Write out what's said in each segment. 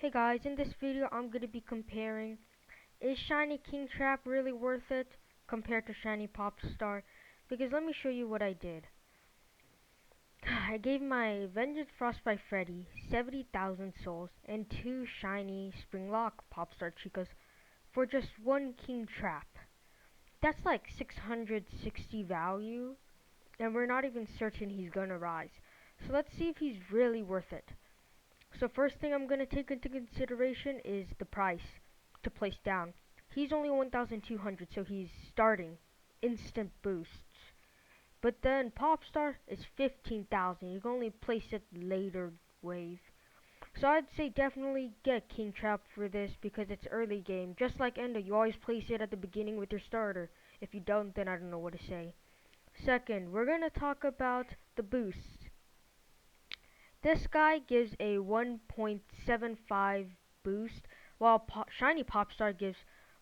Hey guys, in this video I'm going to be comparing, is shiny Kingtrap really worth it compared to shiny Popstar? Because let me show you what I did. I gave my Vengeance Frostbite Freddy 70,000 souls and 2 shiny Springlock Popstar Chicas for just 1 Kingtrap. That's like 660 value, and we're not even certain he's gonna rise. So let's see if he's really worth it. So first thing I'm going to take into consideration is the price to place down. He's only 1,200, so he's starting instant boosts. But then Popstar is 15,000. You can only place it later wave. So I'd say definitely get Kingtrap for this because it's early game. Just like Endo, you always place it at the beginning with your starter. If you don't, then I don't know what to say. Second, we're going to talk about the boosts. This guy gives a 1.75 boost, while Shiny Popstar gives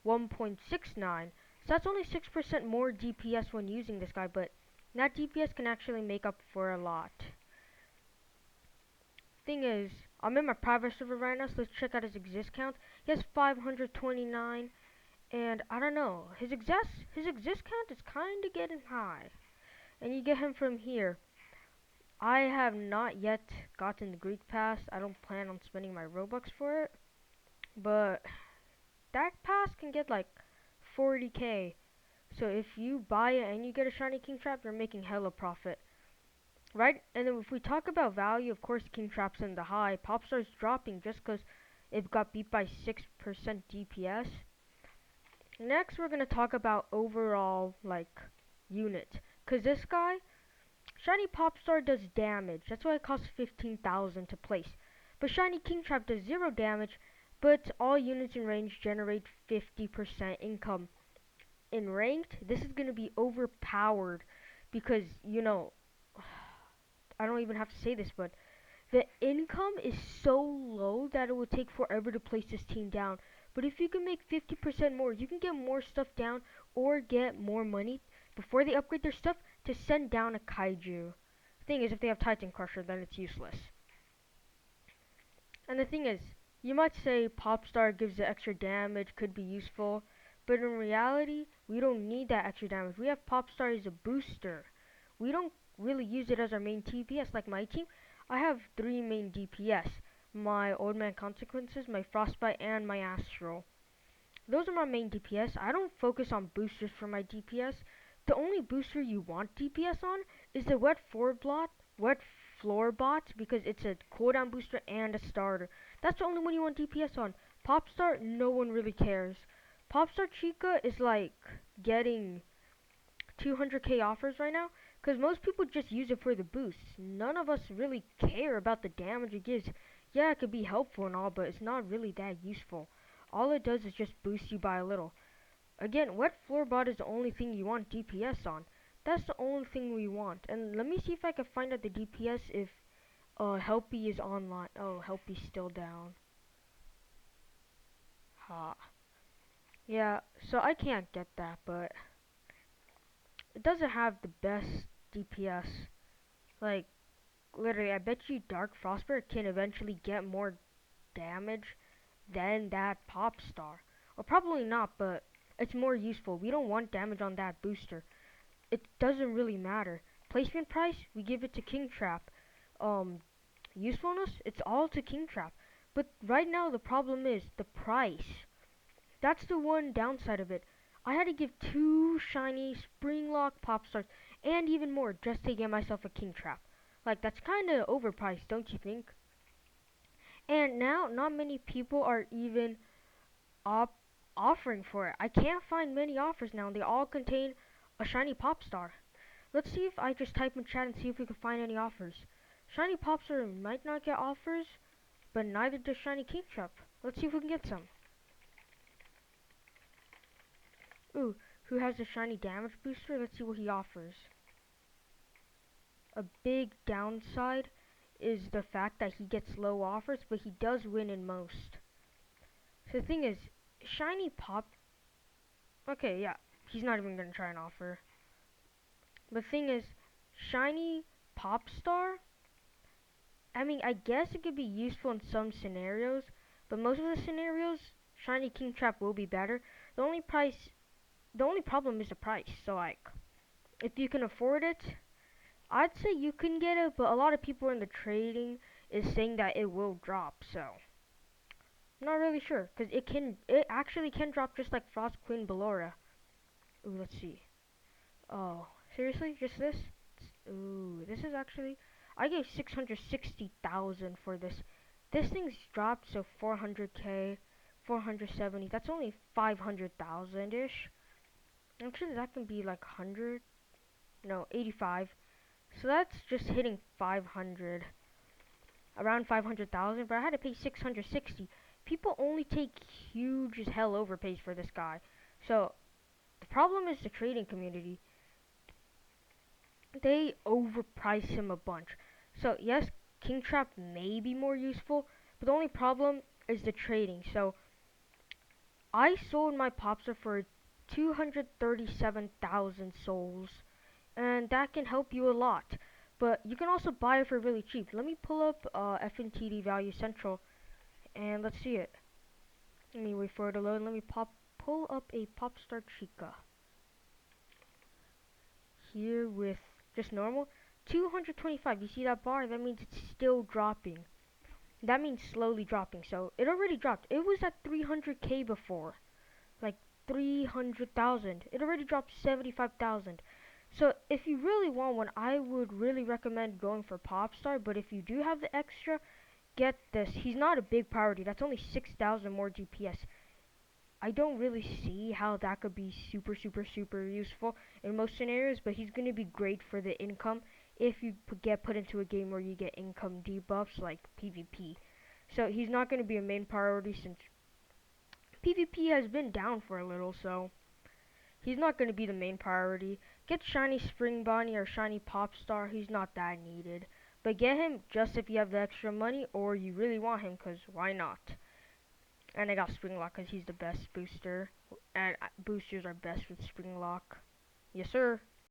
1.69. So that's only 6% more DPS when using this guy, but that DPS can actually make up for a lot. Thing is, I'm in my private server right now, so let's check out his exist count. He has 529, and I don't know, his exist count is kind of getting high. And you get him from here. I have not yet gotten the Greek Pass. I don't plan on spending my Robux for it. But that pass can get like 40k. So if you buy it and you get a shiny Kingtrap, you're making hella profit. Right? And then if we talk about value, of course Kingtrap's in the high. Popstar's dropping just because it got beat by 6% DPS. Next, we're going to talk about overall, like, unit. Because this guy, Shiny Popstar does damage, that's why it costs 15,000 to place. But Shiny Kingtrap does 0 damage, but all units in range generate 50% income. In ranked, this is going to be overpowered because, you know, I don't even have to say this, but the income is so low that it will take forever to place this team down. But if you can make 50% more, you can get more stuff down or get more money before they upgrade their stuff to send down a kaiju. Thing is, if they have Titan Crusher, then it's useless. And the thing is, you might say Popstar gives the extra damage, could be useful, but in reality, we don't need that extra damage. We have Popstar as a booster. We don't really use it as our main TPS like my team. I have 3 main DPS. My Old Man Consequences, my Frostbite, and my Astral. Those are my main DPS. I don't focus on boosters for my DPS. The only booster you want DPS on is the wet floor bot, because it's a cooldown booster and a starter. That's the only one you want DPS on. Popstar, no one really cares. Popstar Chica is like getting 200k offers right now, because most people just use it for the boosts. None of us really care about the damage it gives. Yeah, it could be helpful and all, but it's not really that useful. All it does is just boost you by a little. Again, wet floor bot is the only thing you want DPS on. That's the only thing we want. And let me see if I can find out the DPS if Helpy is online. Oh, Helpy's still down. Ha. Yeah, so I can't get that, but it doesn't have the best DPS. Like, literally, I bet you Dark Frostbite can eventually get more damage than that Popstar. Or probably not, but it's more useful. We don't want damage on that booster. It doesn't really matter. Placement price, we give it to Kingtrap. Usefulness, it's all to Kingtrap. But right now the problem is the price. That's the one downside of it. I had to give 2 shiny Springlock Popstars and even more just to get myself a Kingtrap. Like, that's kinda overpriced, don't you think? And now, not many people are even offering for it. I can't find many offers now, and they all contain a shiny Popstar. Let's see if I just type in chat and see if we can find any offers. Shiny Popstar might not get offers, but neither does Shiny Kingtrap. Let's see if we can get some. Ooh, who has the shiny damage booster? Let's see what he offers. A big downside is the fact that he gets low offers, but he does win in most. So the thing is, shiny pop... Okay, yeah, he's not even gonna try an offer. The thing is, shiny Popstar, I mean, I guess it could be useful in some scenarios, But most of the scenarios, shiny Kingtrap will be better. The only price, the only problem is the price. So like, if you can afford it, I'd say you can get it. But a lot of people in the trading is saying that it will drop. So I'm not really sure because it actually can drop just like Frost Queen Ballora. Ooh, let's see. Oh, seriously? Just this? Ooh, this is actually. I gave 660,000 for this. This thing's dropped, so 400k, 470. That's only 500,000 ish. Actually, that can be like 100. No, 85. So that's just hitting 500, around 500,000. But I had to pay 660. People only take huge as hell overpays for this guy. So the problem is the trading community. They overprice him a bunch. So yes, Kingtrap may be more useful, but the only problem is the trading. So I sold my Popstar for 237,000 souls, and that can help you a lot. But you can also buy it for really cheap. Let me pull up FNTD Value Central, and let's see it. Let me wait for it to load. Let me pull up a Popstar Chica here with just normal. 225. You see that bar? That means it's still dropping. That means slowly dropping. So it already dropped. It was at 300k before, like 300,000. It already dropped 75,000. So if you really want one, I would really recommend going for Popstar. But if you do have the extra, get this. He's not a big priority. That's only 6,000 more GPS. I don't really see how that could be super, super, super useful in most scenarios, but he's going to be great for the income if you get put into a game where you get income debuffs like PvP. So he's not going to be a main priority since PvP has been down for a little, so he's not going to be the main priority. Get shiny Spring Bonnie or shiny Popstar, he's not that needed. But get him just if you have the extra money or you really want him, because why not? And I got Springlock because he's the best booster. And boosters are best with Springlock. Yes, sir.